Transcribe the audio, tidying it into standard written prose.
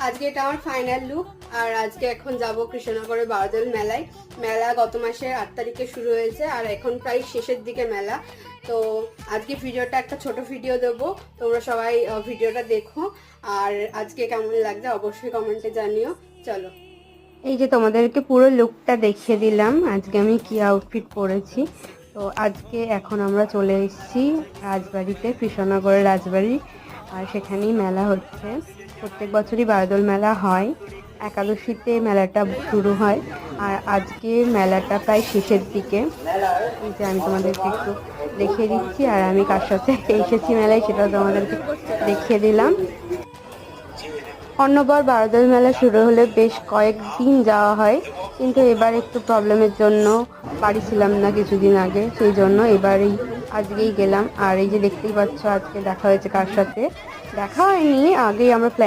আজকে এটা আমার ফাইনাল লুক। আর আজকে এখন যাব কৃষ্ণনগরের বারোদল মেলায়। মেলা গত মাসের 8 তারিখে শুরু হয়েছে আর এখন প্রায় শেষের দিকে মেলা। তো আজকে ভিডিওটা একটা ছোট ভিডিও দেবো, তোমরা সবাই ভিডিওটা দেখো। আর আজকে কেমন লাগছে অবশ্যই কমেন্টে জানিও। চলো, এই যে তোমাদেরকে পুরো লুকটা দেখিয়ে দিলাম আজকে আমি কি আউটফিট পরেছি। তো আজকে এখন আমরা চলে এসেছি রাজবাড়িতে, কৃষ্ণনগরের রাজবাড়ি। আর সেখানেই মেলা হচ্ছে। প্রত্যেক বছরই বারোদল মেলা হয়, একাদশীতে মেলাটা শুরু হয়। আর আজকে মেলাটা প্রায় শেষের দিকে। এই যে আমি তোমাদেরকে একটু দেখিয়ে দিচ্ছি আর আমি কার সাথে এসেছি মেলায় সেটাও তোমাদেরকে দেখিয়ে দিলাম। অন্যবার বারোদল মেলা শুরু হলে বেশ কয়েকদিন যাওয়া হয়, কিন্তু এবার একটু প্রবলেমের জন্য পারিছিলাম না কিছুদিন আগে, সেই জন্য এবারেই আজকেই গেলাম। আর এই যে দেখতেই পাচ্ছ আজকে দেখা হয়েছে কার সাথে, দেখা হয়নি, আগেই আমরা প্ল্যান